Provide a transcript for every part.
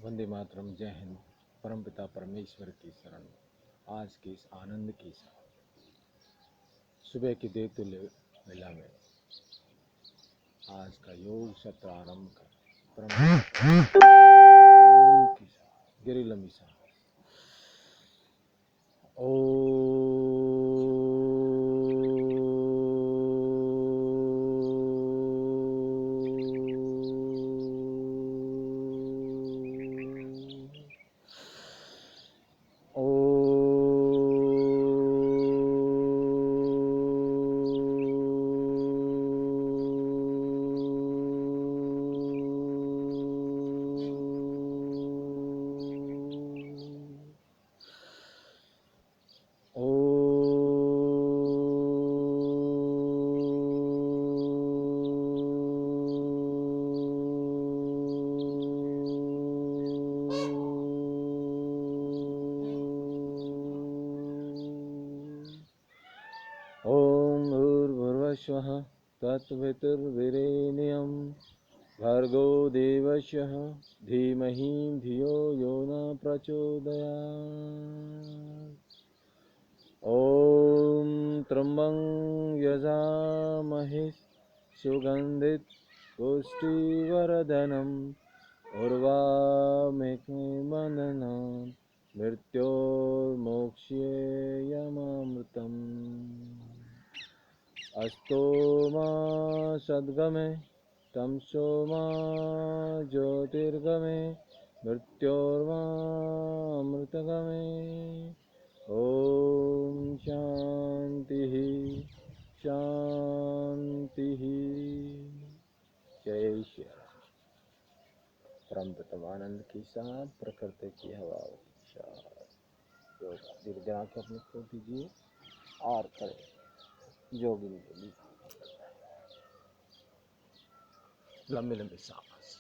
वंदे मातरम, जय हिंद। परमपिता परमेश्वर की शरण। आज की इस आनंद की सुबह की देवतुल्य वेला में आज का योग सत्र आरंभ कर परमपिता ओम की गहरी लंबी सांस। ओम भूर्भुवस्वः तत्सवितुर्वरेण्यं भर्गो देवस्य धीमहि धियो यो न प्रचोदयात्। ओम त्र्यंबं यजामहे सुगन्धिं पुष्टिवर्धनम् उर्वारुकमिमननं मृत्योर्मोक्ष्येयमामृतम्। अस्तो मा सद्गमे तमसो मा ज्योतिर्गमे मृत्योर्मामृतगमे। ओम शांति शांति। जय श्री राम। परमपिता आनंद की साथ प्रकृति की हवा के साथ योग धीरे धीरे आंखें अपनी खोल दीजिए और करें जोगिंग बोली लंबी लंबी सांस।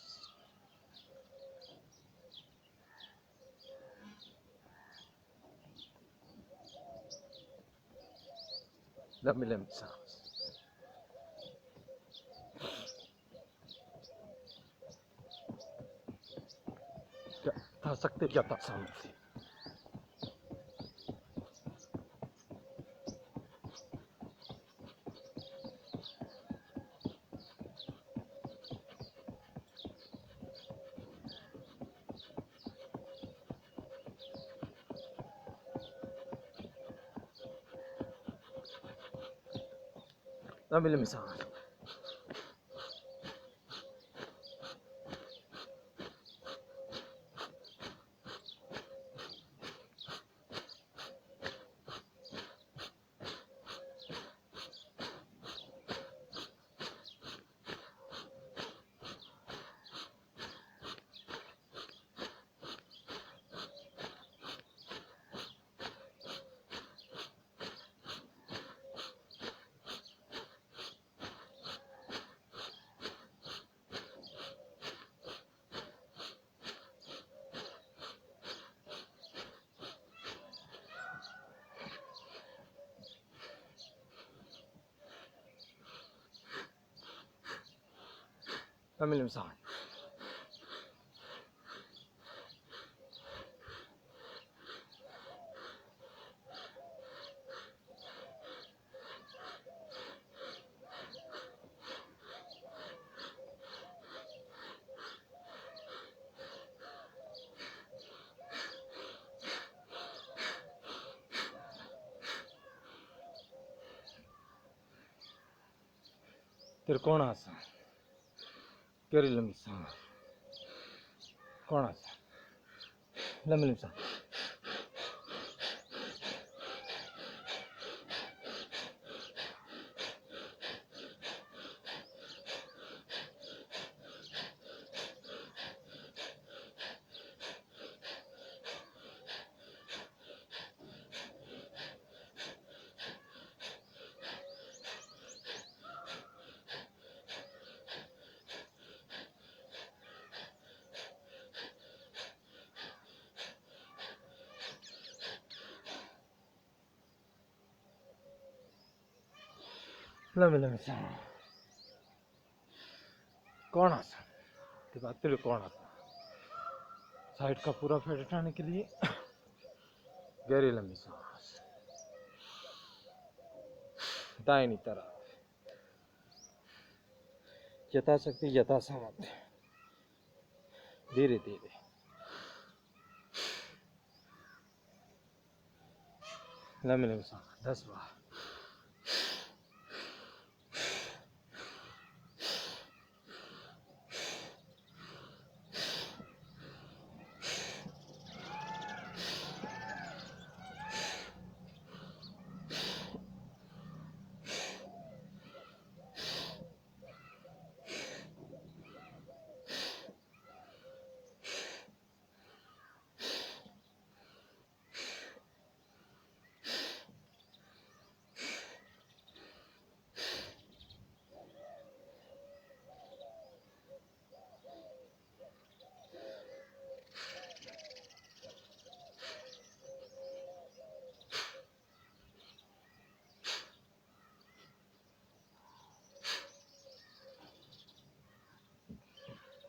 लंबी लंबी सांस। था सकते क्या था सामर्थ्य। लंबी लंबी सांस। लंबी लंबी सांस। त्रिकोणासन। गहरी लंबी सांस। कोणासन। लंबी लंबी सांस। लंबी लंबी सांस। कोणासन के बाद त्रिकोणासन। साइड का पूरा फैट हटाने के लिए गहरी लंबी सांस। दाहिनी तरफ यथाशक्ति यथासामर्थ्य, धीरे धीरे। लंबी लंबी सांस 10 बार।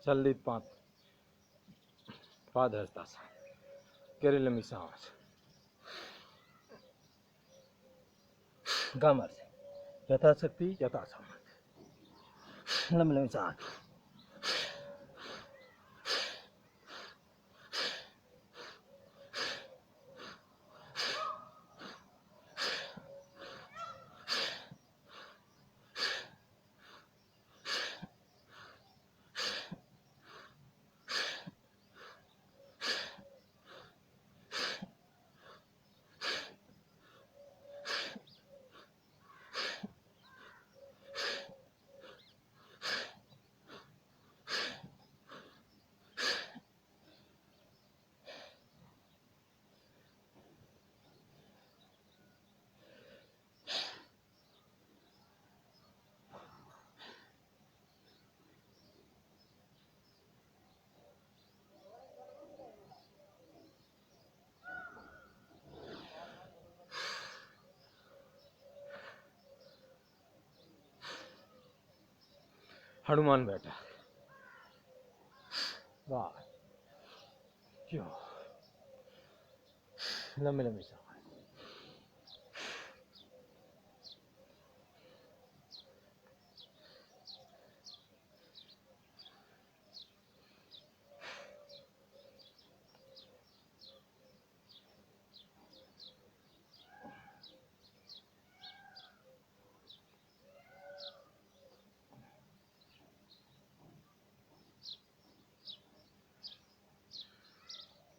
जल्दी पादहस्तासन, गहरी लंबी सांस। कमर से यथाशक्ति यथासामर्थ्य, लंबी लंबी सांस। हनुमान बैठा। वाह, क्यों लंबी लंबी सांस।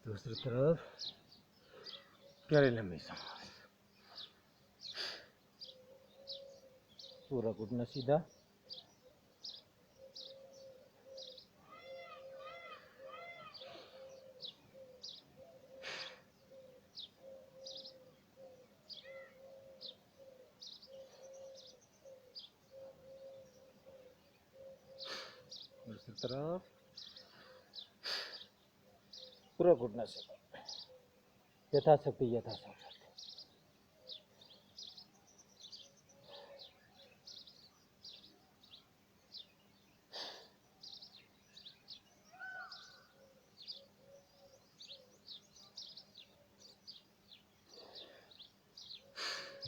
दूसरी तरफ गहरी लंबी सांस। पूरा घुटना सीधा। दूसरी तरफ पूरा घुटना सीधा, यथाशक्ति यथासामर्थ्य।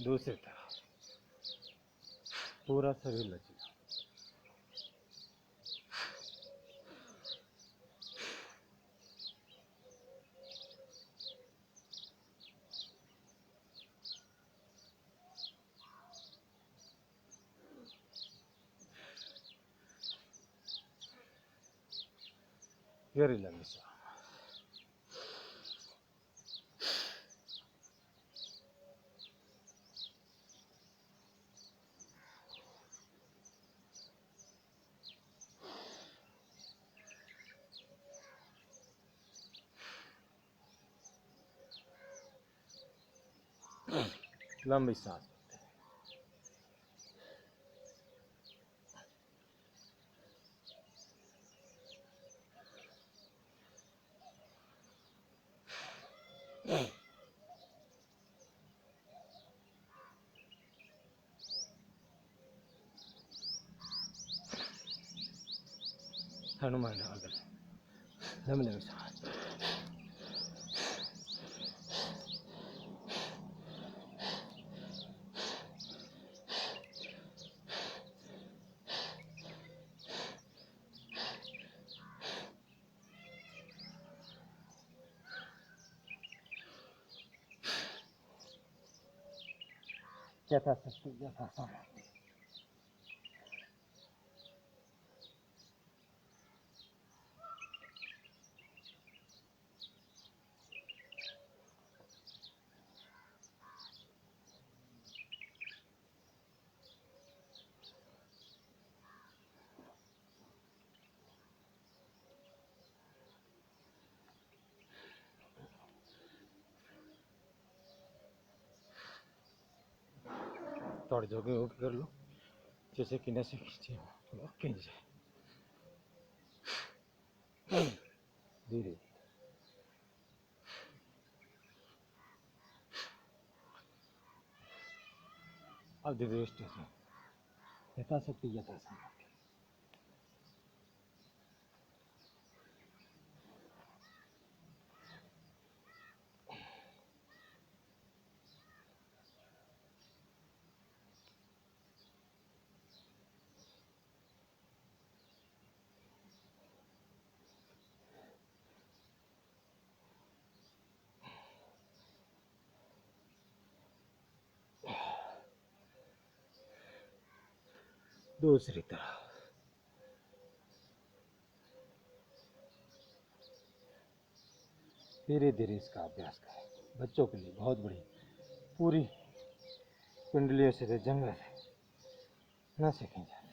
दूसरी तरफ पूरा शरीर लचीला। गहरी लंबी सांस। लंबी सांस। हनुमान डाल, लंबी लंबी सांस। यथाशक्ति यथासामर्थ्य। थोड़ी जगह ओके कर लो, जैसे कि नशे खींचे खींच जाए धीरे। अब धीरे स्टेशन यथाशक्ति यथासामर्थ्य। दूसरी तरफ धीरे धीरे इसका अभ्यास करें। बच्चों के लिए बहुत बड़ी पूरी कुंडलियों से जंगल है, न सीखें जाते।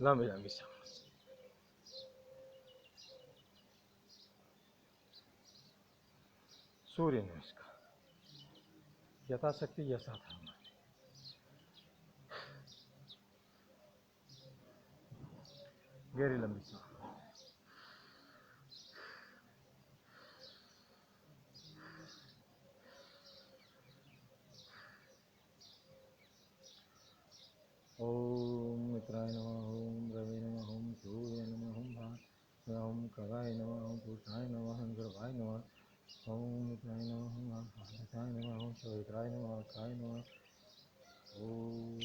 लंबी लंबी सांस। सूर्य नमस्कार यथाशक्ति यथासामर्थ्य। गहरी लंबी सांस। ओम मित्राय नमः, ओम रवे नमः, ओम सूर्य नमः, ओम भास्कर, ओम खगाय नमः, ओम पुरुषाय नमः, ओम गर्भाय नमः, ओम मित्राय नमः, ओम भास्कराय नमः, ओम सवित्राय नमः, अकाय नमः, ओम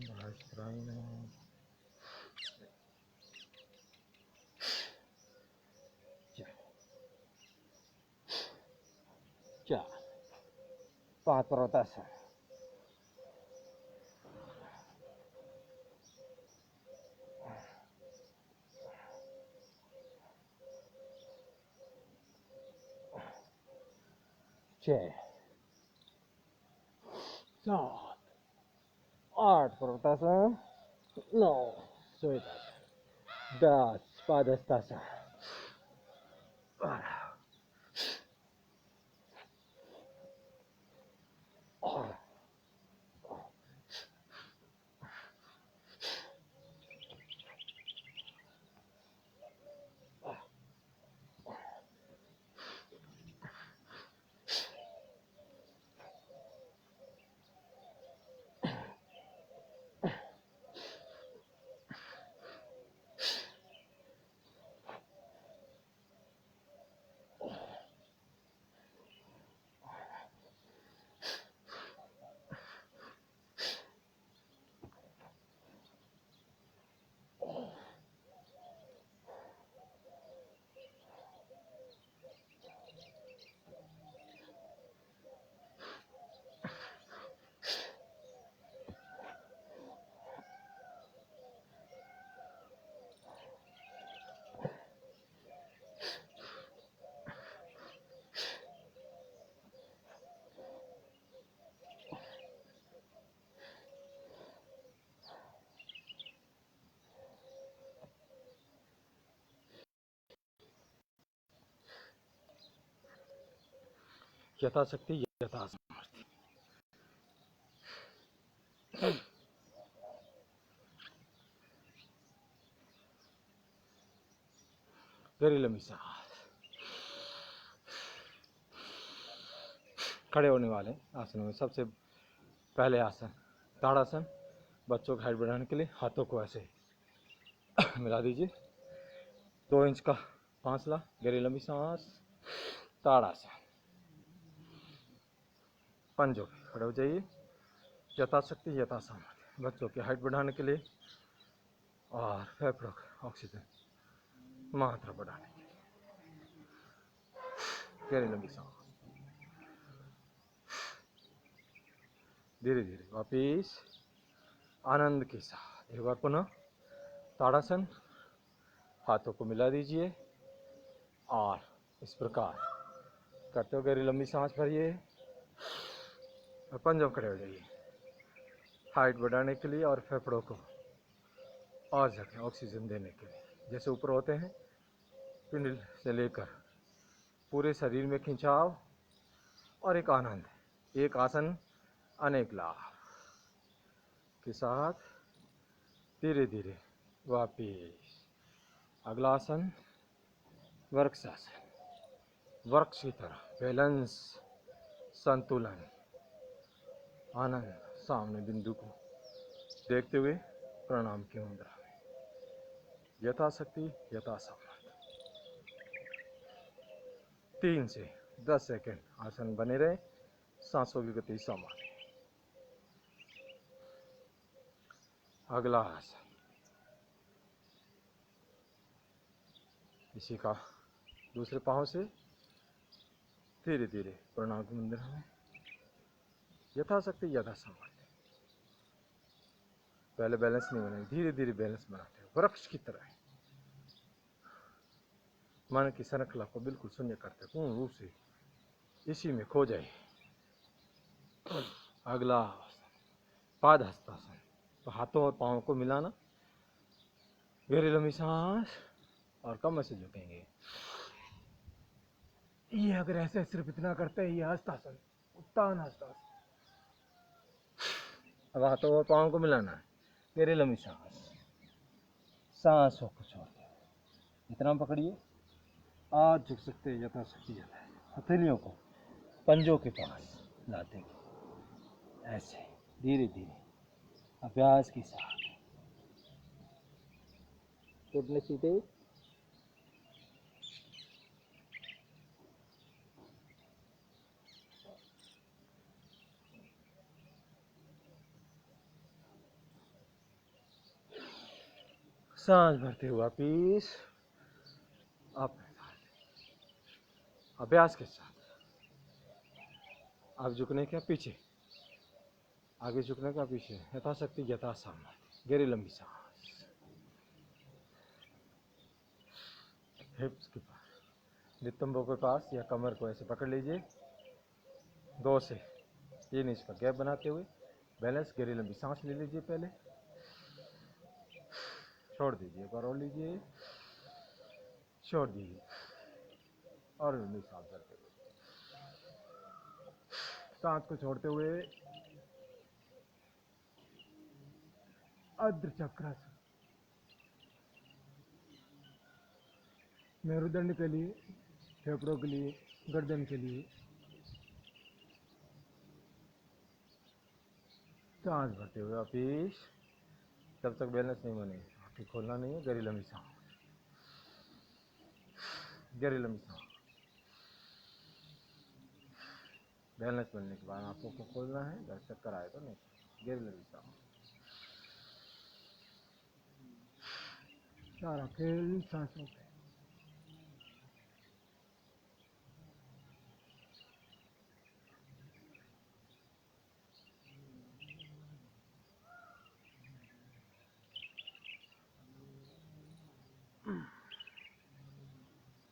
भास्कराय नमः। क्या 5 पर्वतासन। 6 7 8 पर्वतासन, 9 सूर्यतासन, 10 पादहस्तासन, 12 और यथाशक्ति यथासामर्थ्य। गहरी लंबी सांस। खड़े होने वाले आसनों में सबसे पहले आसन ताड़ासन। बच्चों की हाइट बढ़ाने के लिए हाथों को ऐसे मिला दीजिए। 2 इंच का फासला। गहरी लंबी सांस। ताड़ासन। पंजों पे खड़े हो जाइए। यथाशक्ति यथासामर्थ्य बच्चों की हाइट बढ़ाने के लिए और फेफड़ों की ऑक्सीजन मात्रा बढ़ाने के लिए। गहरी लंबी सांस, धीरे धीरे वापिस आनंद के साथ एक बार पुनः ताड़ासन, हाथों को मिला दीजिए और इस प्रकार करते हो गहरी लंबी सांस भरिए और पंजों खड़े हो जाइए हाइट बढ़ाने के लिए और फेफड़ों को और जगह ऑक्सीजन देने के लिए। जैसे ऊपर होते हैं पिंड से लेकर पूरे शरीर में खिंचाव और एक आनंद, एक आसन अनेक लाभ के साथ धीरे धीरे वापिस अगला आसन वृक्षासन, वृक्ष की तरह बैलेंस, संतुलन, आनंद, सामने बिंदु को देखते हुए प्रणाम की मुद्रा में यथाशक्ति यथासामर्थ्य 3 से 10 सेकंड आसन बने रहे, सांसों की गति सामान्य। अगला आसन इसी का दूसरे पांव से धीरे धीरे प्रणाम की मुद्रा में यथाशक्ति यथासामर्थ्य। पहले बैलेंस नहीं बने, धीरे धीरे बैलेंस बनाते हैं वृक्ष की तरह। मन की श्रृंखला को बिल्कुल शून्य करते पूर्ण रूप से इसी में खो जाए। अगला पाद हस्तासन, तो हाथों और पाँव को मिलाना, गहरी लंबी सांस और कमर से झुकेंगे। ये अगर ऐसे सिर्फ इतना करते हैं, ये हस्तासन, उत्तान हस्तासन। अब हाथों और पाँव को मिलाना है, गहरी लंबी सांस, सांसों को छोड़ दो, इतना पकड़िए। आज झुक सकते हैं यथाशक्ति ज्यादा, हथेलियों को पंजों के पास लाते हैं, ऐसे धीरे धीरे अभ्यास के साथ घुटने सीधे, सांस भरते हुए वापिस अपने अभ्यास के साथ आप झुकने का पीछे, आगे झुकने का पीछे, यथाशक्ति यथासामर्थ्य, गहरी लंबी सांस, हिप्स के पास, नितंबों के पास या कमर को ऐसे पकड़ लीजिए, 2 से 3 इंच का गैप बनाते हुए बैलेंस, गहरी लंबी सांस ले लीजिए, पहले छोड़ दीजिए, एक बार और लीजिए, छोड़ दीजिए और लंबी सांस करते हुए सांस को छोड़ते हुए अर्ध चक्रासन, मेरुदंड के लिए, फेफड़ों के लिए, गर्दन के लिए सांस भरते हुए वापिस, तब तक बैलेंस नहीं बने, आँखें खोलना नहीं है, गहरी लंबी सांस, गहरी लंबी सांस, बैलेंस बनने के बाद आंखों को खोलना है, अगर चक्कर आए तो नहीं, गहरी लंबी सांस, सारा खेल सांसों पे।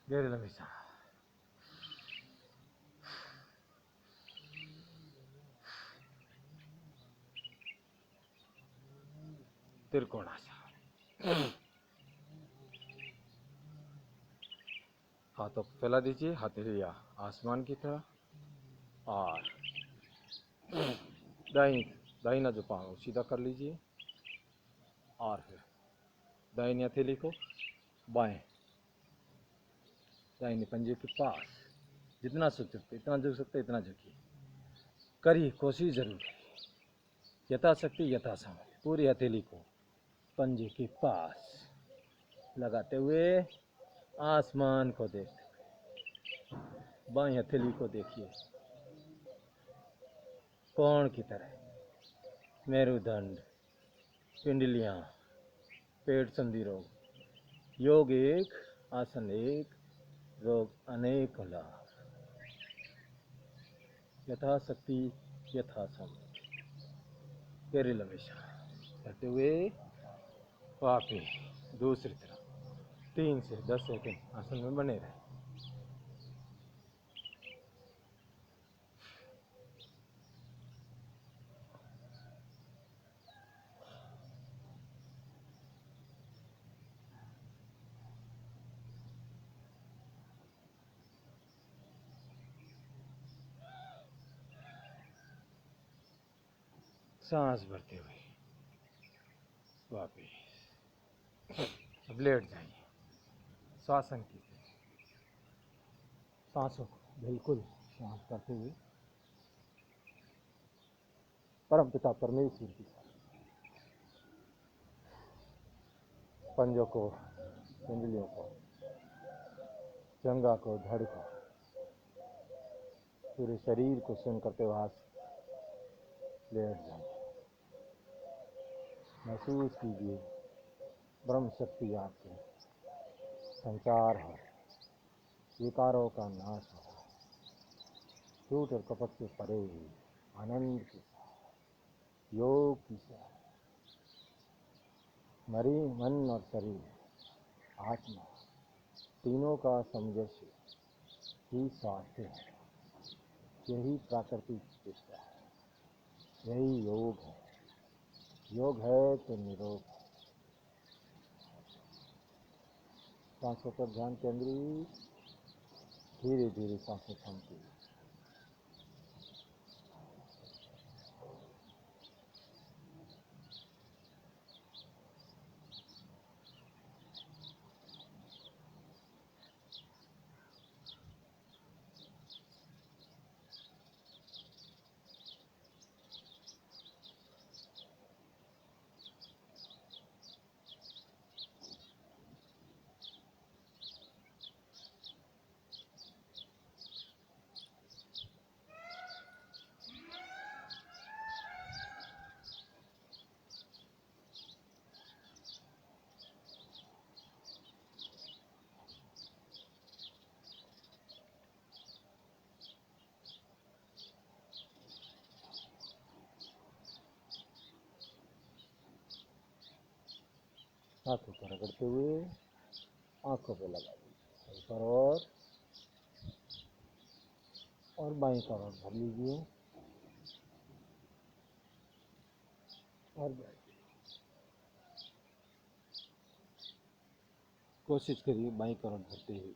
गहरी लंबी सांस, त्रिकोणासन, हाथों को फैला दीजिए, हथेलियां आसमान की तरह, और दाहिना जो पाँव सीधा कर लीजिए, और फिर दाहिनी हथेली को बाएं दाहिने पंजे के पास, जितना झुक सकते इतना झुक सकते इतना झुकिए, करिए, कोशिश जरूर करिए, यथाशक्ति यथासामर्थ्य, पूरी हथेली को पंजे के पास लगाते हुए आसमान को देखते हुए बाएं हथेली को देखिए, कोण की तरह मेरुदंड, पिंडलियाँ, पेट संधि रोग। योग एक, आसन एक, रोग अनेक लाभ। यथाशक्ति यथासमर्थ। गहरी लंबी सांस करते हुए वापस दूसरी तरफ 3 से 10 सेकंड आसन में बने रहें। सांस भरते हुए वापस। अब लेट जाइए। श्वासन कीजिए। सांसों को बिल्कुल शांत करते हुए परम पिता परमेश्वर की पंजों को, कुंडलियों को, जंघा को, धड़ को, पूरे शरीर को सुन करते हुए लेट जाइए। महसूस कीजिए ब्रह्म शक्ति आपके संचार हो, विकारों का नाश हो, झूठ और कपट से परे आनंद के साथ, योग की साथ, मन और शरीर, आत्मा तीनों का सामंजस्य ही स्वास्थ्य है। यही प्राकृतिक चिकित्सा है, यही योग है। योग है तो निरोग है। सांसों पर ध्यान केंद्रित, धीरे धीरे सांसें थमती है। हाथों को रगड़ते हुए आंखों पे लगा दीजिए। एक बार और बाईं करोड़ भर लीजिए और बैठिए। कोशिश करिए बाईं करोड़ भरते हुए।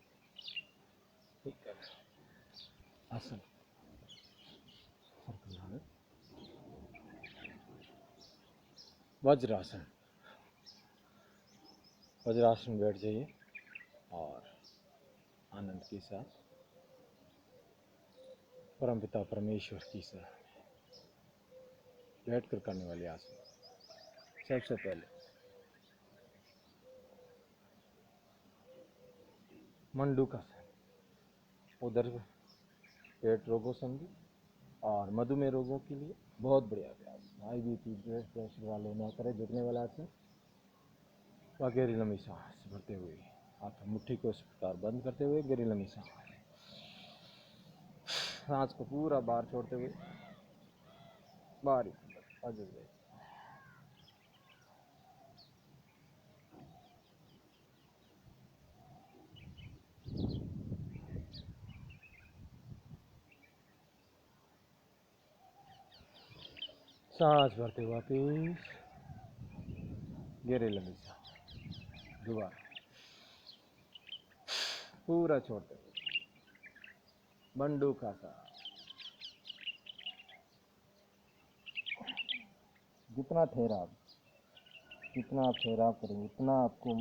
ठीक है, आसन वज्रासन। वज्रासन बैठ जाइए और आनंद के साथ परमपिता परमेश्वर की साथ बैठकर करने वाले आसन। सबसे पहले मंडूकासन, उधर पेट रोगों संबंधी और मधुमेह रोगों के लिए बहुत बढ़िया अभ्यास। हाई बीपी, ब्लड प्रेशर वाले ना करें झुकने वाला आसन। गहरी लंबी सांस भरते हुए हाथ मुट्ठी को इस प्रकार बंद करते हुए गहरी लंबी सांस को पूरा बाहर छोड़ते हुए बाहर आ जाइए। सांस भरते हुए वापिस गहरी लंबी सांस दोबारा पूरा छोड़ते हुए मंडूकासन। जितना ठहराव करेंगे उतना आपको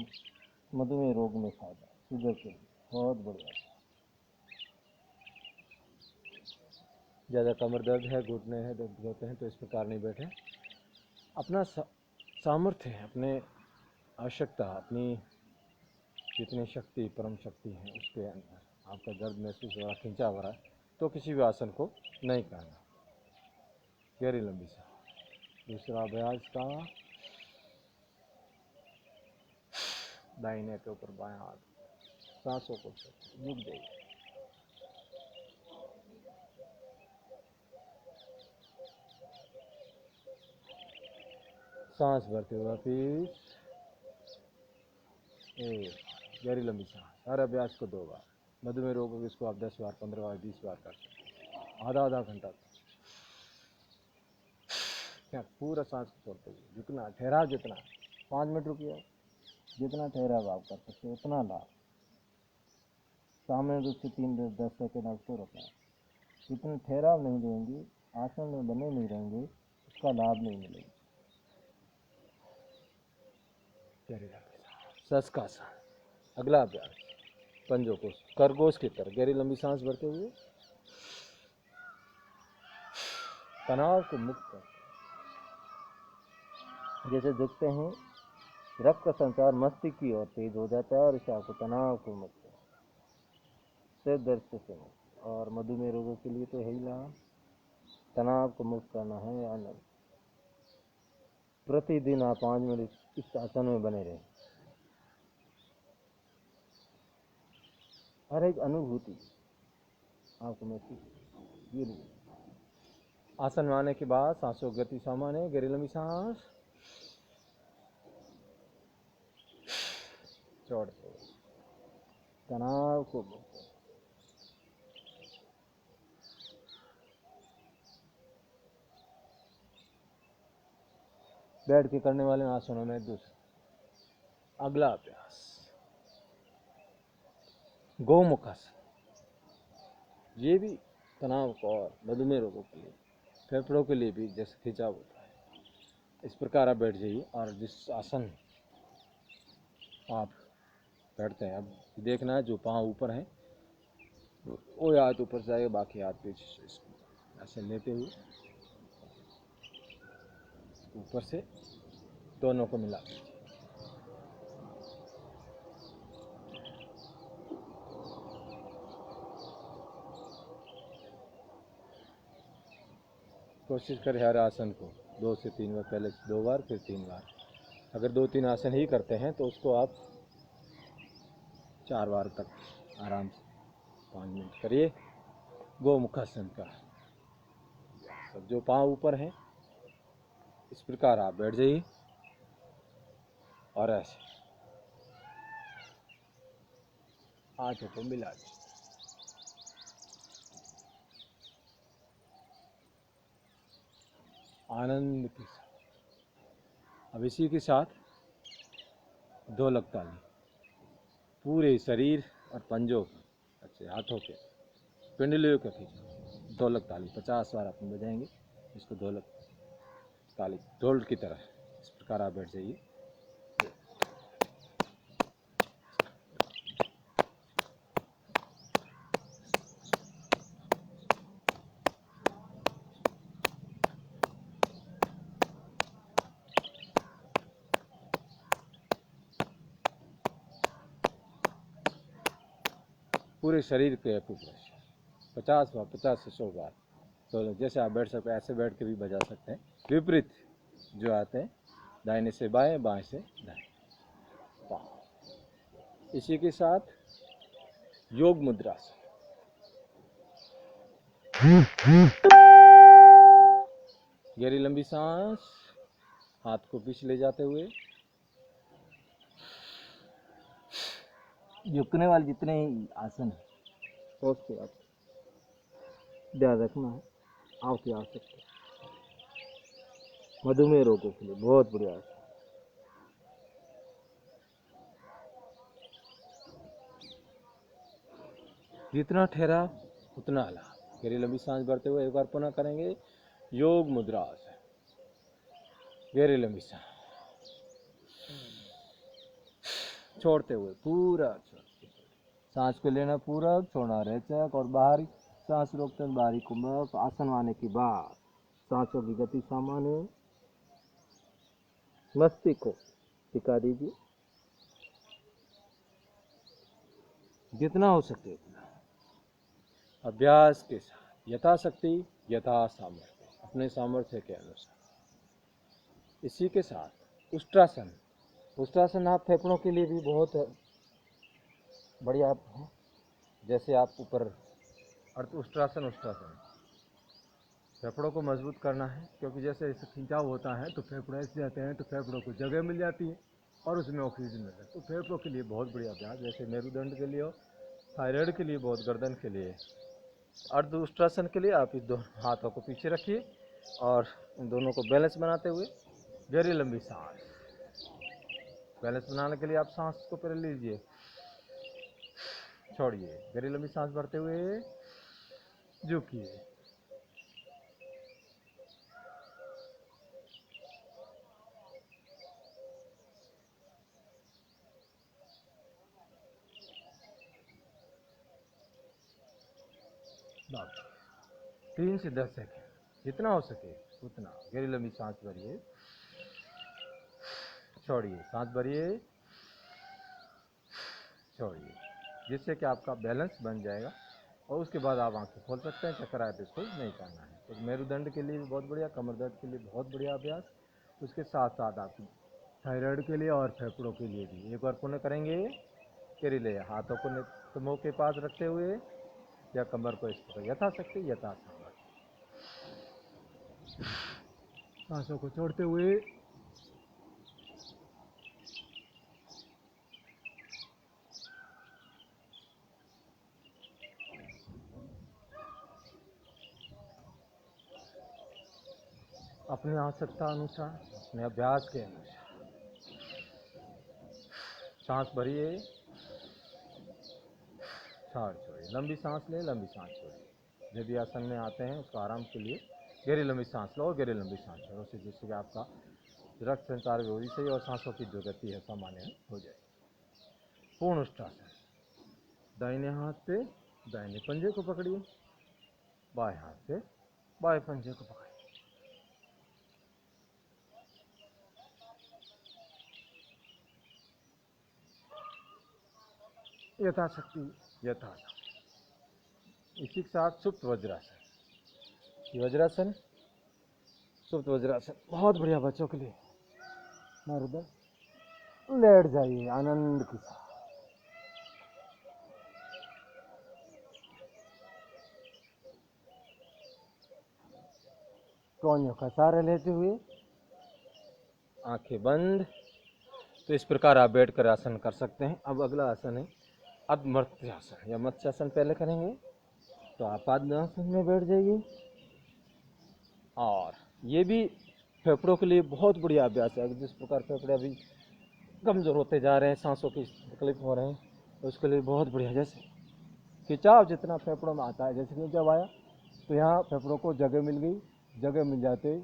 मधुमेह रोग में फायदा, शुगर के लिए बहुत बढ़िया। ज़्यादा कमर दर्द है, घुटने हैं, दर्द होते हैं तो इस प्रकार नहीं बैठे। अपना सामर्थ्य है, अपने आवश्यकता, अपनी जितनी शक्ति, परम शक्ति है उसके अंदर आपका दर्द महसूस हो रहा, खिंचा हो रहा है तो किसी भी आसन को नहीं करना। गहरी लंबी सांस दूसरा अभ्यास का दाहिने के ऊपर बायां हाथ, सांसों को झुक जाइए। सांस भरते हुए वापिस गहरी लंबी सांस। हर अभ्यास को 2 बार। मधुमेह रोग हो इसको आप 10 बार, 15 बार, 20 बार कर सकते हैं, आधा घंटा तक। क्या पूरा सांस को छोड़ते हुए जितना ठहराव, जितना 5 मिनट रुकिए, जितना ठहराव आप कर सकते उतना लाभ। सामान्य रूप से 3-10 सेकेंड आपको रखना है। जितने ठहराव नहीं देंगे, आसन में बने नहीं रहेंगे, उसका लाभ नहीं मिलेगा। सस्कासन। अगला अभ्यास पंजों को खरगोश की तरह गहरी लंबी सांस भरते हुए तनाव को मुक्त करते हैं। जैसे झुकते हैं, रक्त का संचार मस्तिष्क की ओर तेज हो जाता है और इससे आपको तनाव को मुक्त, सिर दर्द से मुक्त। और मधुमेह रोगों के लिए तो यही लाभ, तनाव को मुक्त करना है। आनंद प्रतिदिन आप 5 मिनट इस आसन में बने रहें। हर एक अनुभूति आपको महसूस। ये आसन में आने के बाद सांसों की गति सामान्य, गहरी लंबी सांस छोड़ते, तनाव को मुक्त। बैठ के करने वाले आसनों में दूसरा अगला अभ्यास गोमुख आसन। ये भी तनाव को और मधुमेह रोगों के लिए, फेफड़ों के लिए भी जैसे खिंचाव होता है, इस प्रकार आप बैठ जाइए। और जिस आसन आप बैठते हैं, अब देखना है जो पाँव ऊपर है वो हाथ ऊपर से आएगा, बाकी हाथ पीछे से ऐसे लेते हुए ऊपर से दोनों को मिला दीजिए। कोशिश करें हर आसन को 2 से 3 बार, पहले 2 बार फिर 3 बार। अगर 2-3 आसन ही करते हैं तो उसको आप 4 बार तक आराम से 5 मिनट करिए। गोमुखासन का सब जो पाँव ऊपर हैं इस प्रकार आप बैठ जाइए और ऐसे हाथों को मिला दीजिए। आनंद के साथ। अब इसी के साथ ढोलक ताली पूरे शरीर और पंजों अच्छे हाथों के पिंडलियों के खींचो। ढोलक ताली 50 बार अपन बजाएंगे इसको, ढोलक ताली ढोल की तरह। इस प्रकार आप बैठ जाइए। पूरे शरीर के एक्यूप्रेशर 50 बार, 50 से 100 बार। तो जैसे आप बैठ सकते हैं ऐसे बैठ के भी बजा सकते हैं। विपरीत जो आते हैं, दाहिने से बाएं, बाएं से दाएं। इसी के साथ योग मुद्रा से गहरी लंबी सांस, हाथ को पीछे ले जाते हुए झुकने वाले जितने आसन है तो उसके आप ध्यान रखना है। आपकी आवश्यकता मधुमेह रोगों के लिए बहुत बढ़िया है। जितना ठहरा उतना लाभ। गहरी लंबी सांस भरते हुए एक बार पुनः करेंगे योग मुद्रा से। गहरी लंबी सांस छोड़ते हुए पूरा सांस को लेना पूरा, छोड़ना रेचक। और बाहरी सांस रोकते हैं, बाहरी कुंभक। आसन आने के बाद सांसों की गति सामान्य, मस्तिष्क को टिका दीजिए जितना हो सके उतना। अभ्यास के साथ यथाशक्ति, यथा सामर्थ्य, अपने सामर्थ्य के अनुसार इसी के साथ उष्ट्रासन। उष्ट्रासन आप फेफड़ों के लिए भी बहुत बढ़िया है। जैसे आप ऊपर अर्थ उष्ट्रासन फेफड़ों को मजबूत करना है, क्योंकि जैसे इसे खिंचाव होता है तो फेफड़े ऐसे जाते हैं तो फेफड़ों को जगह मिल जाती है और उसमें ऑक्सीजन मिलता है। तो फेफड़ों के लिए बहुत बढ़िया अभ्यास, जैसे मेरुदंड के लिए हो, थायराइड के लिए, बहुत गर्दन के लिए। अर्ध उष्ट्रासन के लिए आप इस दोनों हाथों को पीछे रखिए और इन दोनों को बैलेंस बनाते हुए गहरी लंबी सांस। बैलेंस बनाने के लिए आप सांस को पहले लीजिए, छोड़िए, गहरी लंबी सांस भरते हुए झुकिए। बात 3 से 10 सेकंड, जितना हो सके उतना गहरी लंबी सांस भरिए, छोड़िए, सांस भरिए, छोड़िए, जिससे कि आपका बैलेंस बन जाएगा और उसके बाद आप आंखें खोल सकते हैं। चक्कर आए तो इसको नहीं करना है। तो मेरुदंड के लिए भी बहुत बढ़िया, कमर दर्द के लिए बहुत बढ़िया अभ्यास। उसके साथ साथ आप थायराइड के लिए और फेफड़ों के लिए भी एक बार पुनः करेंगे। केरिले हाथों को मुंह के पास रखते हुए या कमर को इस प्रकार यथाशक्ति यथासंभव सांसों को छोड़ते हुए अपनी आवश्यकता अनुसार, अपने अभ्यास के अनुसार सांस भरिए, छोड़िए, लंबी सांस ले, लंबी सांस छोड़िए। जब भी आसन में आते हैं उसको आराम के लिए गहरी लंबी सांस लो और गहरी लंबी सांस छोड़ो, जिससे कि आपका रक्त संचार भी होगी सही और सांसों की जो गति है सामान्य हो जाए। पूर्ण उष्ट्रासन। दाहिने हाथ से दाहिने पंजे को पकड़िए, बाएं हाथ से बाएं पंजे को पकड़िए। यथाशक्ति यथासंभव। इसी के साथ सुप्त वज्रासन। वज्रासन, सुप्त वज्रासन बहुत बढ़िया बच्चों के लिए। लेट जाइए आनंद के साथ। कोहनियों का सहारा लेते हुए आंखें बंद। तो इस प्रकार आप बैठकर आसन कर सकते हैं। अब अगला आसन है अधमर्त्यासन या मत्स्यासन पहले करेंगे। तो आप आसन में बैठ जाइए और ये भी फेफड़ों के लिए बहुत बढ़िया अभ्यास है। जिस प्रकार फेफड़े अभी कमज़ोर होते जा रहे हैं, सांसों की तकलीफ हो रहे हैं, तो उसके लिए बहुत बढ़िया। जैसे खिंचाव जितना फेफड़ों में आता है, जैसे खिंचाव आया तो यहाँ फेफड़ों को जगह मिल गई, जगह मिल जाते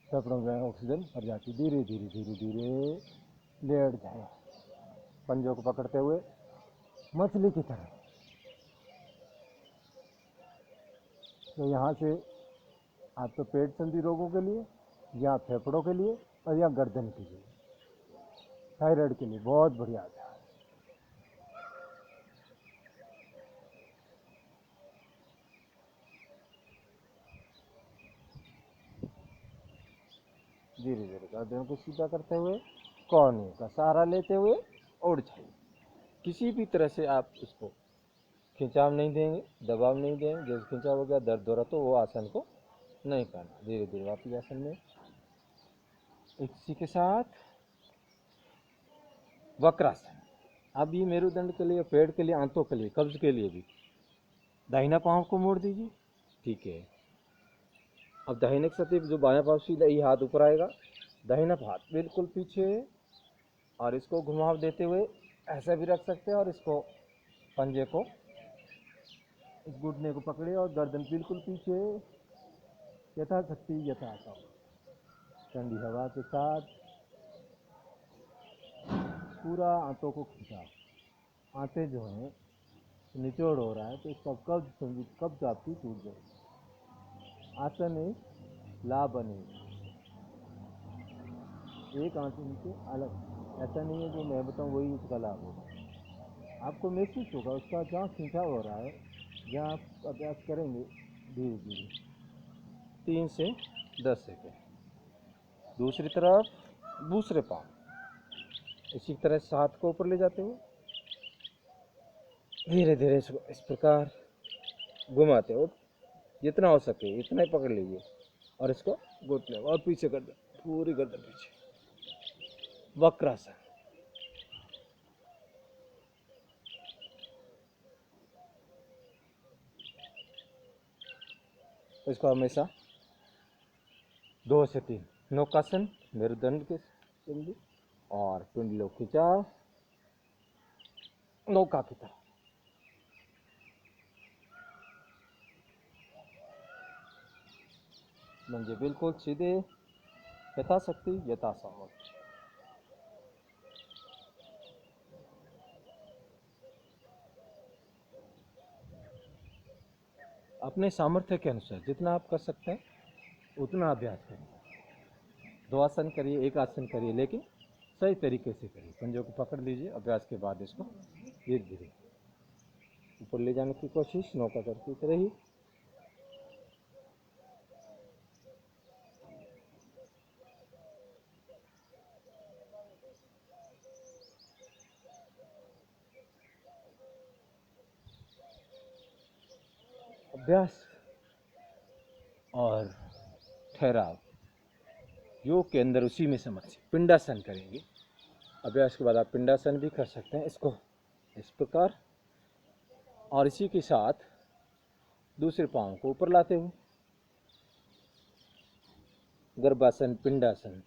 फेफड़ों में ऑक्सीजन भर जाती। धीरे धीरे धीरे धीरे लेट जाए, पंजों को पकड़ते हुए मछली की तरह। तो यहाँ से आपको पेट संबंधी रोगों के लिए, या फेफड़ों के लिए और या गर्दन के लिए, थायराइड के लिए बहुत बढ़िया है। धीरे धीरे गर्दन को सीधा करते हुए कोहनी का सहारा लेते हुए उड़ जाइए। किसी भी तरह से आप इसको खिंचाव नहीं देंगे, दबाव नहीं देंगे। जैसे खिंचाव हो गया, दर्द हो रहा, तो वो आसन को नहीं करना। धीरे धीरे वापस आसन में। इसी के साथ वक्रासन। अब ये मेरुदंड के लिए, पेट के लिए, आंतों के लिए, कब्ज के लिए भी। दाहिना पांव को मोड़ दीजिए, ठीक है। अब दाहिने के साथ जो बायां पांव सीधा ये हाथ ऊपर आएगा, दाहिना हाथ बिल्कुल पीछे, और इसको घुमाव देते हुए ऐसा भी रख सकते हैं और इसको पंजे को, इस घुटने को पकड़े और गर्दन बिल्कुल पीछे, यथाशक्ति यथासंभव। ठंडी हवा के साथ पूरा आंतों को खींचा। आंतें जो हैं निचोड़ हो रहा है तो इसका कब्ज आपकी टूट जाएगी। आसन एक लाभ बने, एक आसन से अलग। ऐसा नहीं है जो मैं बताऊँ वही उसका लाभ होगा। आपको महसूस होगा उसका जहाँ खिंचाव हो रहा है, जहाँ आप अभ्यास करेंगे धीरे धीरे 3 से 10 सेकेंड। दूसरी तरफ दूसरे पाँव इसी तरह से हाथ को ऊपर ले जाते हुए धीरे धीरे इसको इस प्रकार घुमाते हो, जितना हो सके इतना ही पकड़ लीजिए और इसको घुटने और पीछे कर दो, पूरी गर्दन पीछे, वक्रासन। इसको हमेशा 2 से 3 नौकासन मेरुदंड के बिंदु और पिंडलों खिंचाव नौका की तरह। म्हणजे बिल्कुल सीधे, यथाशक्ति यथासामर्थ्य। अपने सामर्थ्य के अनुसार जितना आप कर सकते हैं उतना अभ्यास करिए। 2 आसन करिए, 1 आसन करिए, लेकिन सही तरीके से करिए। पंजों को पकड़ लीजिए। अभ्यास के बाद इसको धीरे धीरे ऊपर ले जाने की कोशिश, नौका करती तरह ही। अभ्यास और ठहराव योग के अंदर उसी में समझ। पिंडासन करेंगे। अभ्यास के बाद आप पिंडासन भी कर सकते हैं, इसको इस प्रकार, और इसी के साथ दूसरे पाँव को ऊपर लाते हुए गर्भासन, पिंडासन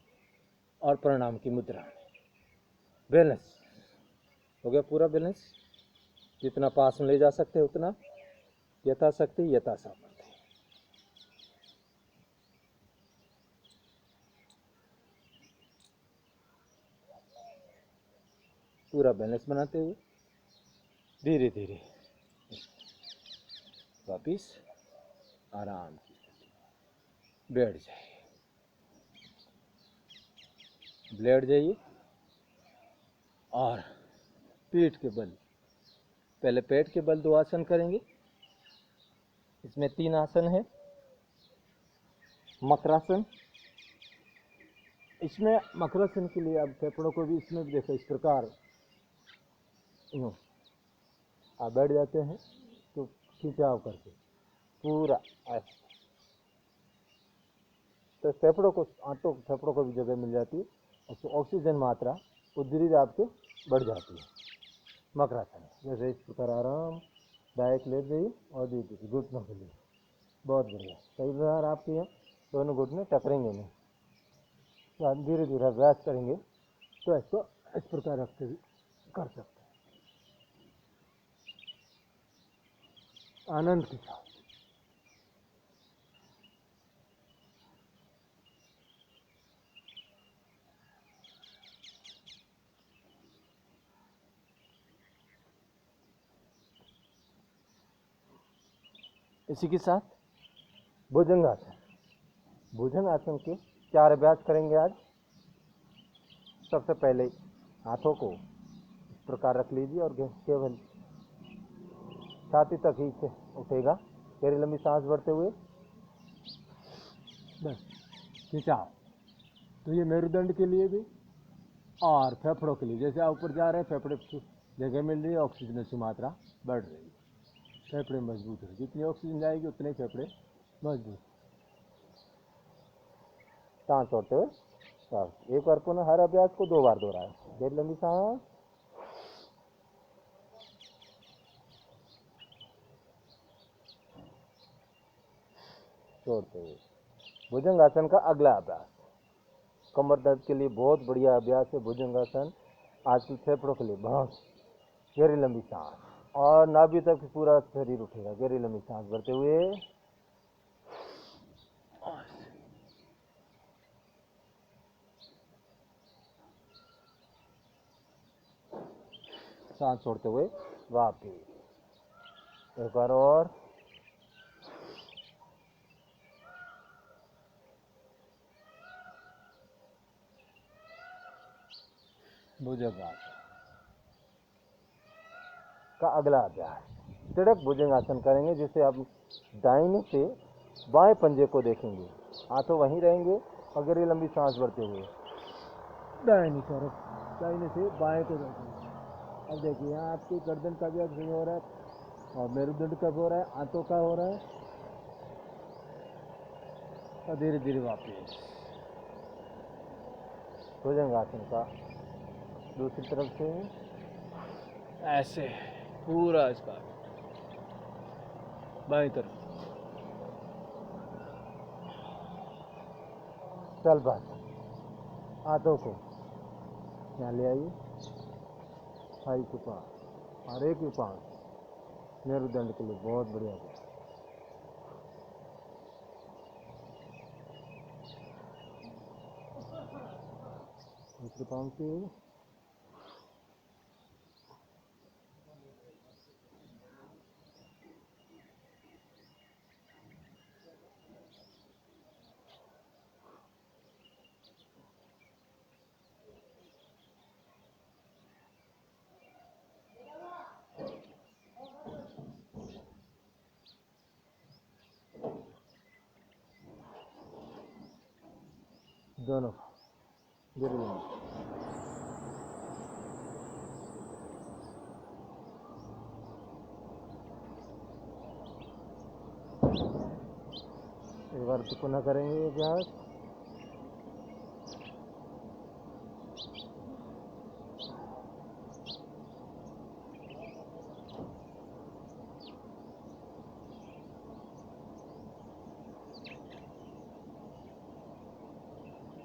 और प्रणाम की मुद्रा। बैलेंस हो गया, पूरा बैलेंस। जितना पास में ले जा सकते हैं उतना, यथाशक्ति यथासामर्थ्य। पूरा बैलेंस बनाते हुए धीरे धीरे वापिस आराम से बैठ जाइए, लेट जाइए और पीठ के बल, पहले पेट के बल 2 आसन करेंगे। इसमें 3 आसन है। मकरासन, इसमें मकरासन के लिए आप फेफड़ों को भी इसमें भी देखो, इस प्रकार आप बैठ जाते हैं तो खिंचाव करके पूरा ऐसे, तो फेफड़ों को, आंतों फेफड़ों को भी जगह मिल जाती है और तो ऑक्सीजन मात्रा उधर आपके बढ़ जाती है। मकरासन जैसे इस प्रकार आराम डायरेक्ट ले जाइए और धीरे धीरे घुटनों के लिए। बहुत बढ़िया। कई बार आपके यहाँ दोनों घुटने टकरेंगे नहीं, तो आप धीरे धीरे अभ्यास करेंगे तो इसको इस प्रकार रखते हुए कर सकते हैं, आनंद के साथ। इसी के साथ भुजंगासन। भुजंगासन के 4 अभ्यास करेंगे आज। सबसे पहले हाथों को इस प्रकार रख लीजिए और केवल छाती तक ही से उठेगा। गहरी लंबी सांस भरते हुए बस खिंचाव। तो ये मेरुदंड के लिए भी और फेफड़ों के लिए, जैसे आप ऊपर जा रहे हैं फेफड़े जगह मिल रही है, ऑक्सीजन की मात्रा बढ़ रही है, फेफड़े मजबूत है। जितनी ऑक्सीजन जाएगी उतने फेफड़े मजबूत। सांस छोड़ते हुए सांस। एक बार पुनः हर अभ्यास को 2 बार दोहराएं। गहरी लंबी सांस, छोड़ते हुए। भुजंगासन का अगला अभ्यास कमर दर्द के लिए बहुत बढ़िया अभ्यास है भुजंगासन। आजकल फेफड़ों के लिए बहुत। गहरी लंबी सांस और नाभि तक पूरा शरीर उठेगा। गहरी लंबी सांस भरते हुए, सांस छोड़ते हुए वापिस। एक बार और। भुजंगासन का अगला अभ्यास तिड़क भुजंगासन करेंगे, जिससे आप दाहिने से बाएं पंजे को देखेंगे, हाथों वहीं रहेंगे और गहरी लंबी सांस भरते हुए दाहिनी तरफ, दाहिने से बाएं तरफ। अब देखिए यहाँ आपकी गर्दन का भी एक्सरसाइज हो रहा है और मेरुदंड का भी हो रहा है, आंतों का हो रहा है। और धीरे धीरे वापस भुजंगासन का दूसरी तरफ से ऐसे पूरा इसका बाईं तरफ। चल बात, हाथों को यहाँ ले आइए, थाई के पास और एक ही पास मेरुदंड के लिए बहुत बढ़िया है। दूसरे पाँव से दोनों धीरे धीरे। एक बार पुनः करेंगे अभ्यास।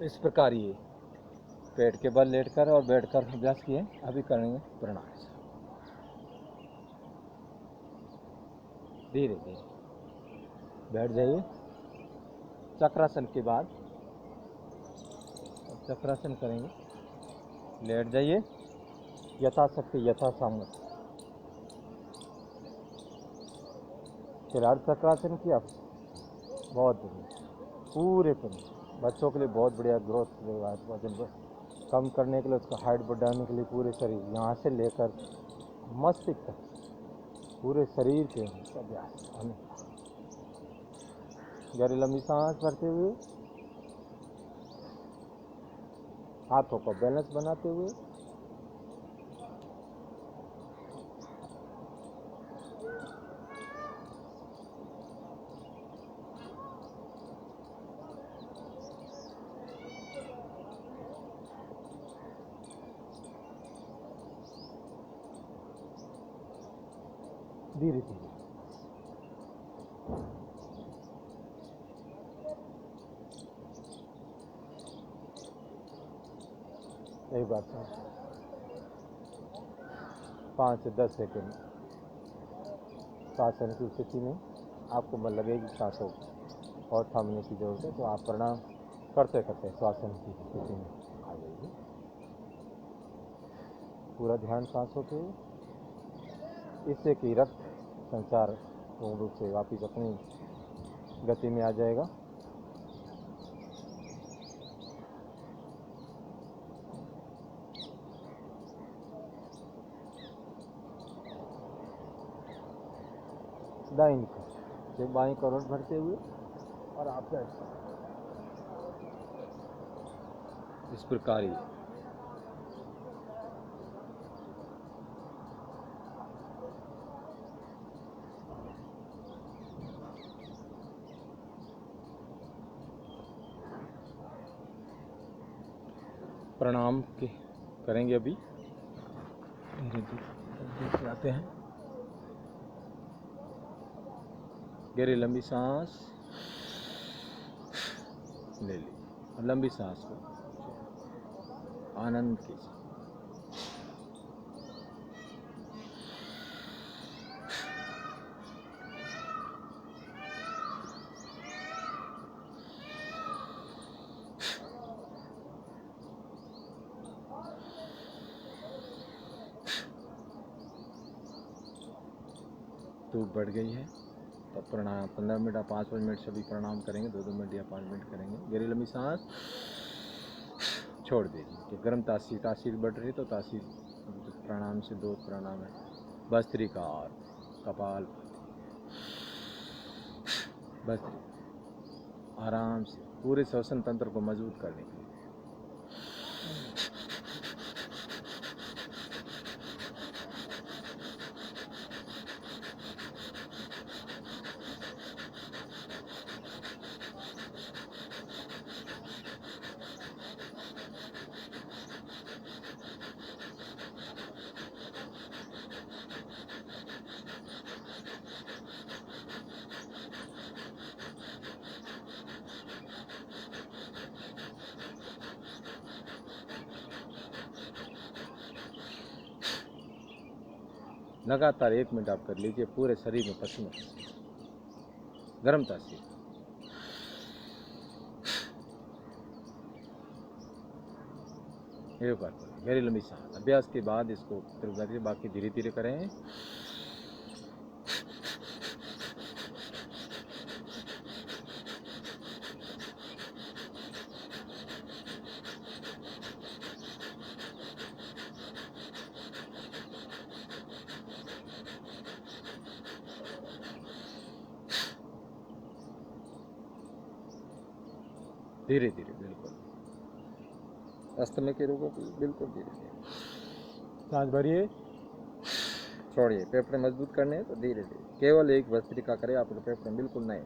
इस प्रकार ये पेट के बल लेटकर और बैठकर अभ्यास किए। अभी करेंगे प्राणायाम। धीरे धीरे बैठ जाइए। चक्रासन के बाद चक्रासन करेंगे। लेट जाइए यथाशक्ति यथासामर्थ्य। फिर अर्ध चक्रासन किया, बहुत बढ़िया, पूरे पूरे बच्चों के लिए बहुत बढ़िया ग्रोथ, वजन कम करने के लिए, उसका हाइट बढ़ाने के लिए पूरे शरीर यहाँ से लेकर मस्तिष्क तक पूरे शरीर के अभ्यास। गहरी लंबी सांस भरते हुए, हाथों को बैलेंस बनाते हुए, धीरे धीरे एक बार 5 से 10 सेकंड शासन की स्थिति में आपको मन लगेगी सांसों और थामने की जरूरत है, तो आप प्रणाम करते करते श्वासन की स्थिति में आ जाइए। पूरा ध्यान सांसों पे, इससे कि रक्त संचार पूर्ण रूप से वापिस अपनी गति में आ जाएगा। दाहिनी से बाईं करोड़ भरते हुए और आप इस प्रकार ही प्रणाम के करेंगे। अभी धीरे आते हैं। गहरी लंबी सांस ले ली और लंबी सांस को आनंद कीजिए। धूप बढ़ गई है, तो प्राणायाम 15 मिनट या 5-5 मिनट सभी प्राणायाम करेंगे। 2-2 मिनट या 5 मिनट करेंगे। गहरी लंबी सांस छोड़ दीजिए। कि गर्म तासीर बढ़ रही, तो तासीर प्राणायाम से 2 प्राणायाम है। भस्त्रिका, कपाल, भस्त्रिका, आराम से पूरे श्वसन तंत्र को मजबूत करने के लिए लगातार 1 मिनट आप कर लीजिए, पूरे शरीर में पसीना गर्मता से। एक बार करें, गहरी लंबी सांस। अभ्यास के बाद इसको फिर बाकी धीरे धीरे करें। धीरे धीरे, बिल्कुल अस्थमा के रोगों को बिल्कुल धीरे धीरे सांस भरिए, छोड़िए। फेफड़े मजबूत करने हैं तो धीरे धीरे, केवल एक भस्त्रिका करें, आपके फेफड़े बिल्कुल नए।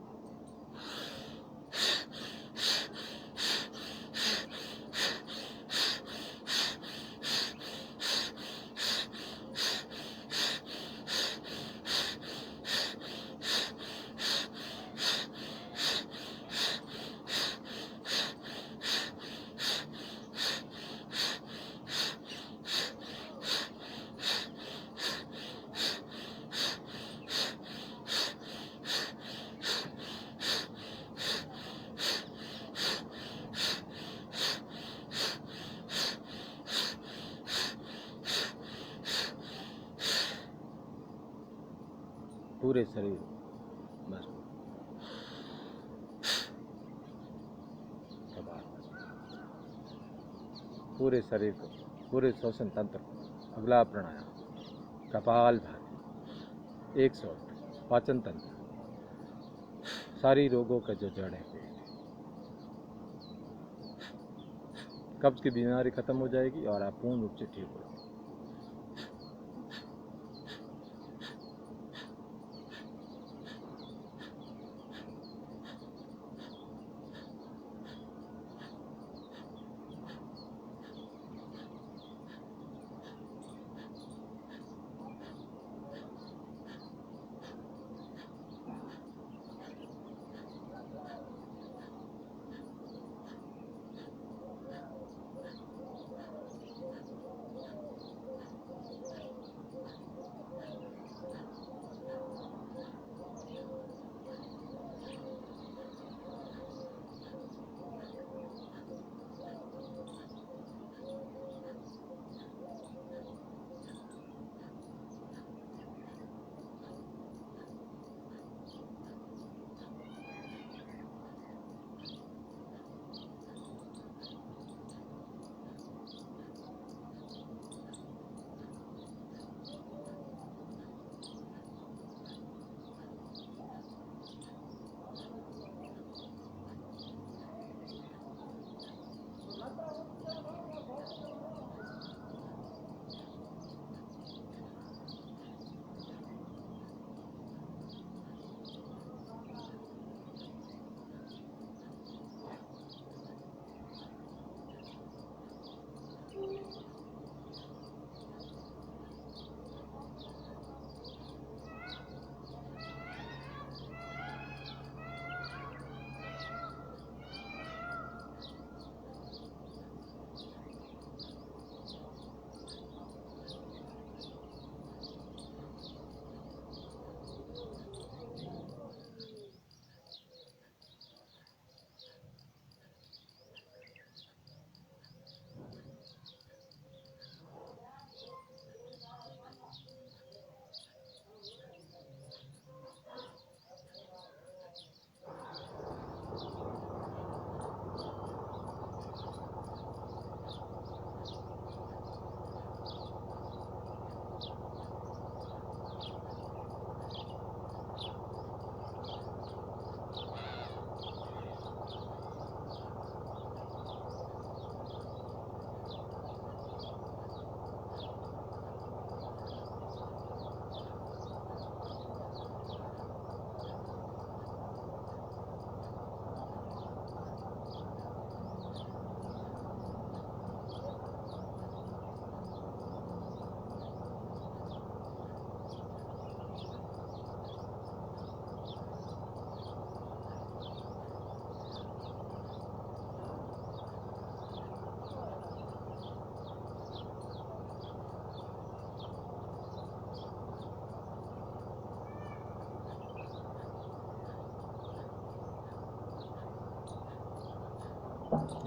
पूरे शरीर मजबूत, पूरे शरीर को, पूरे श्वसन तंत्र को। अगला प्राणायाम कपालभाति, 108, पाचन तंत्र, सारी रोगों का जो जड़ है पेट, कब्ज की बीमारी खत्म हो जाएगी और आप पूर्ण रूप से ठीक हो जाएंगे।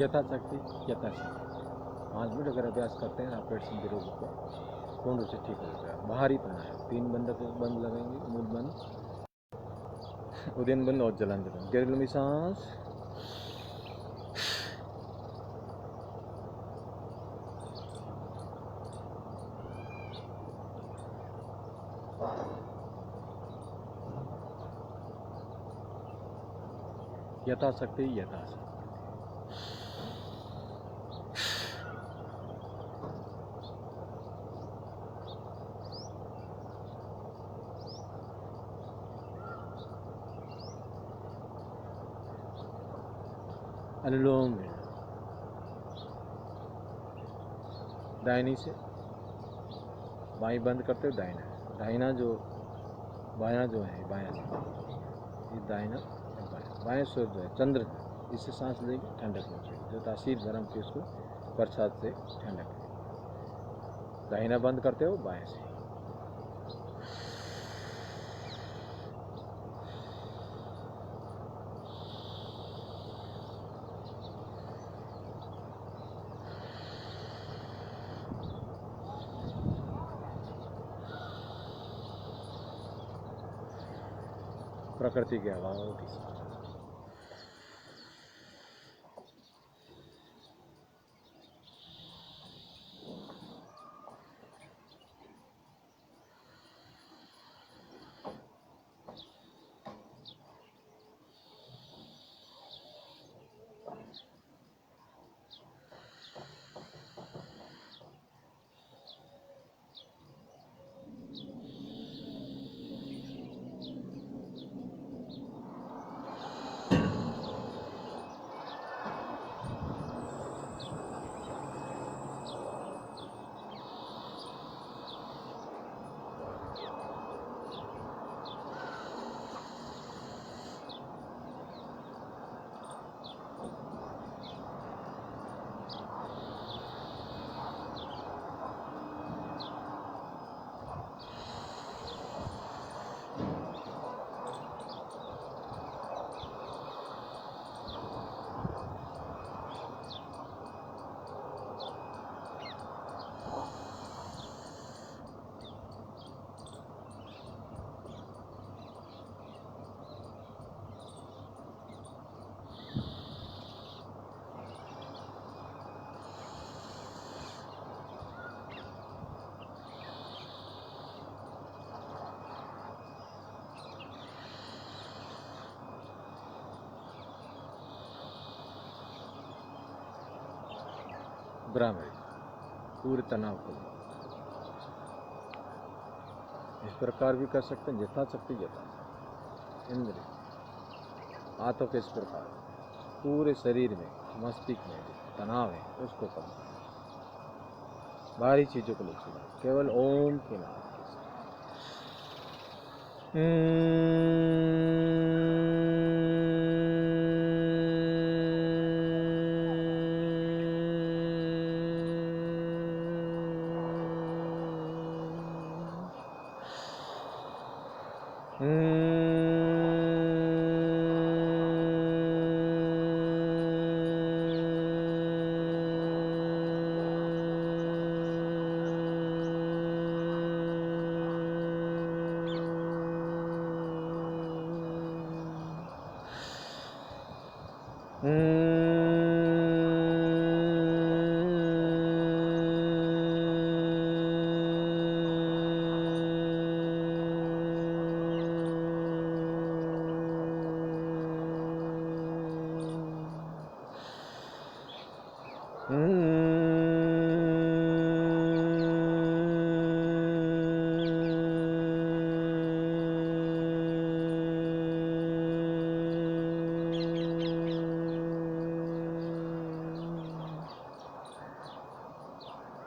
यथाशक्ति यथाशक्ति 5 मिनट अगर अभ्यास करते हैं आप पेट संधि रोग को पूर्ण रूप से ठीक हो जाएगा। बाहरी प्राणायाम 3 बंद लगेंगे, मूल बंद, उदयन बंद और जलांत बंद। गहरी लंबी सांस, यथाशक्ति यथाशक्ति। अनुलोम विलोम, दाहिनी से बाई बंद करते हो, दाहिना दाहिना जो बायां जो है, बायां ये दाहिना और बायां, बाएं स्वर जो है चंद्र, इससे सांस लेगी ठंडक पहुँचेगी, जो तासीर गर्म की उसको प्रसाद से ठंडक। दाहिना बंद करते हो, बाएं से। प्रकृति के हवाओं की सांस। भ्रामरी, पूरे तनाव को इस प्रकार भी कर सकते हैं, यथाशक्ति यथाशक्ति। इंद्रिय हाथों के इस प्रकार पूरे शरीर में, मस्तिष्क में तनाव है उसको कम, बाहरी चीजों को नहीं छूना, केवल ओम के नाम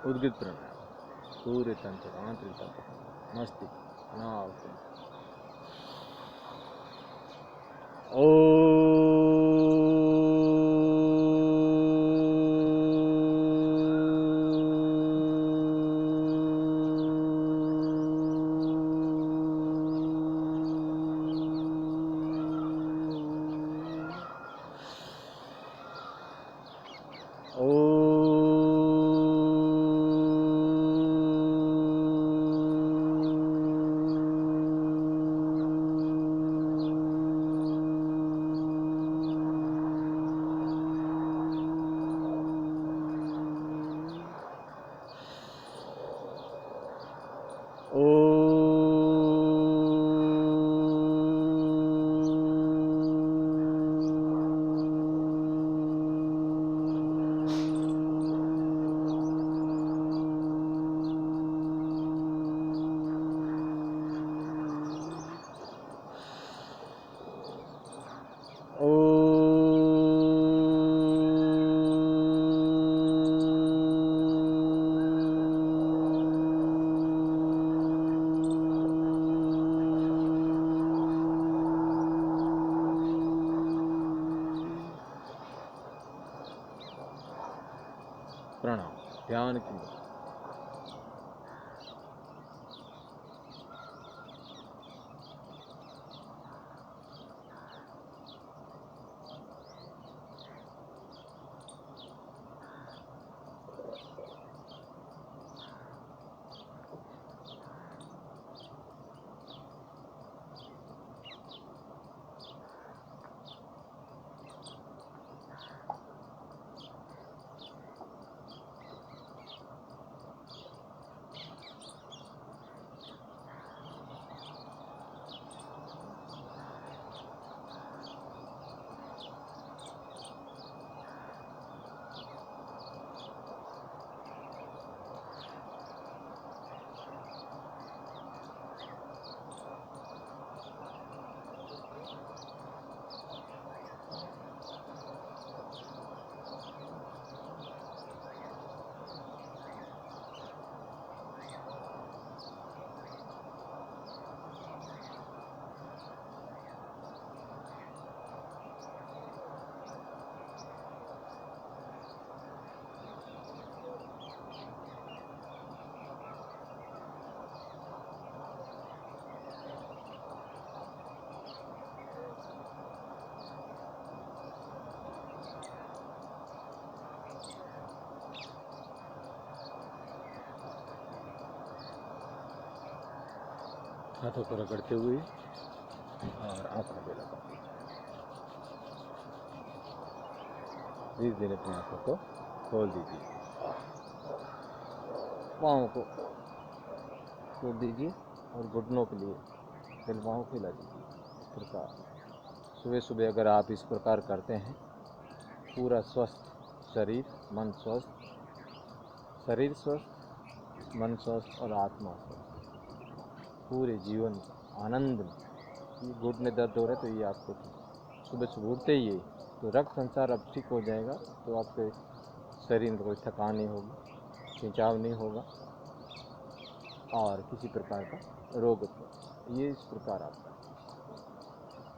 उद्गित प्राणायाम, पूरे तंत्र, आंतरिक तंत्र, मस्तिष्क, नाभ, प्रणाम। ध्यान की हाथों को रगड़ते हुए और आंखों में लगा धीरे धीरे अपनी आंखों को खोल दीजिए। पाँव को छोड़ दीजिए और घुटनों के लिए फिर पाँव को हिला दीजिए। इस प्रकार सुबह सुबह अगर आप इस प्रकार करते हैं, पूरा स्वस्थ शरीर, मन स्वस्थ, शरीर स्वस्थ, मन स्वस्थ और आत्मा स्वस्थ, पूरे जीवन आनंद में। ये घुटने दर्द हो रहे तो ये आपको सुबह सुबह उठते ही तो रक्त संचार अब ठीक हो जाएगा, तो आपके शरीर में कोई थकान नहीं होगी, खिंचाव नहीं होगा और किसी प्रकार का रोग ये इस प्रकार आता है।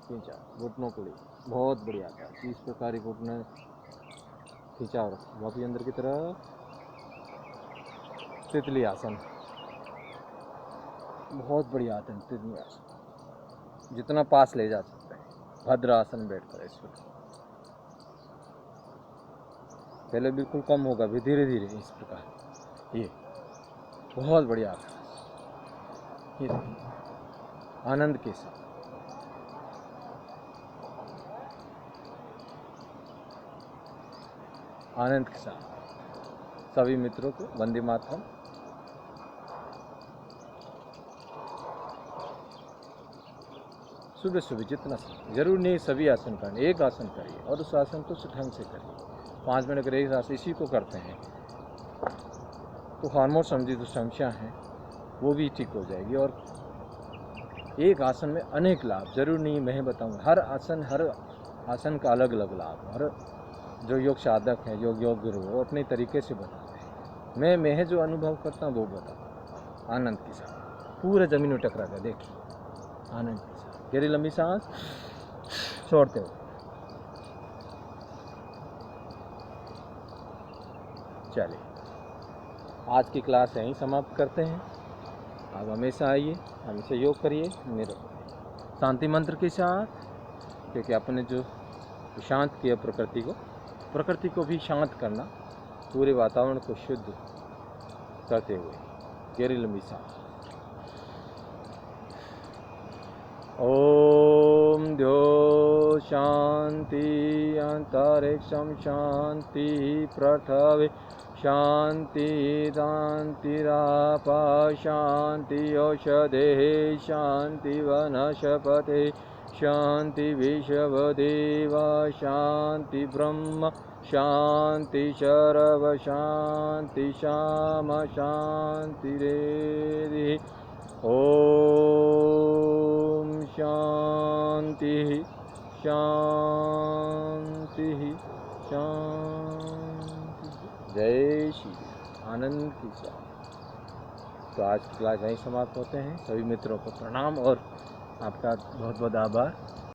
खिंचाव घुटनों के लिए बहुत बढ़िया आता है। इस प्रकार ही घुटने खिंचाव रखो। वापस अंदर की तरफ तितली आसन, बहुत बढ़िया आसन तितली आसन, जितना पास ले जा सकते हैं। भद्रासन बैठकर इस प्रकार, पहले बिल्कुल कम होगा, भी धीरे धीरे इस प्रकार। ये बहुत बढ़िया आसन, ये आनंद के साथ। आनंद के साथ सभी मित्रों को वंदे मातरम। सुबह सुबह जितना जरूर नहीं सभी आसन करने, एक आसन करिए और उस आसन को ढंग से करिए। 5 मिनट अगर एक आसन इसी को करते हैं तो हार्मोन संबंधी जो समस्या है वो भी ठीक हो जाएगी। और एक आसन में अनेक लाभ, जरूर नहीं मैं बताऊंगा, हर आसन का अलग अलग लाभ। हर जो योग साधक है, योग गुरु वो अपने तरीके से बताते हैं। मैं जो अनुभव करता हूँ वो बताता। आनंद के साथ पूरा जमीन में टकरा कर देखिए। आनंद के साथ गहरी लंबी सांस छोड़ते हो। चलिए आज की क्लास यहीं समाप्त करते हैं। आप हमेशा आइए, हमेशा योग करिए मेरे शांति मंत्र के साथ, क्योंकि आपने जो शांत किया प्रकृति को भी शांत करना, पूरे वातावरण को शुद्ध करते हुए गहरी लंबी सांस। ओम द्यो शांति अंतरिक्षम शांति पृथ्वी शांति शांतिरापा शांति औषधे शांति वनस्पते शांति विश्वदेवा शांति ब्रह्म शांति सर्व शांति श्याम शांति रेदि। ओम शांति शांति शांति। जय श्री राम। आनंद की साथ। तो आज की क्लास यहीं समाप्त होते हैं। सभी मित्रों को प्रणाम और आपका बहुत बहुत आभार।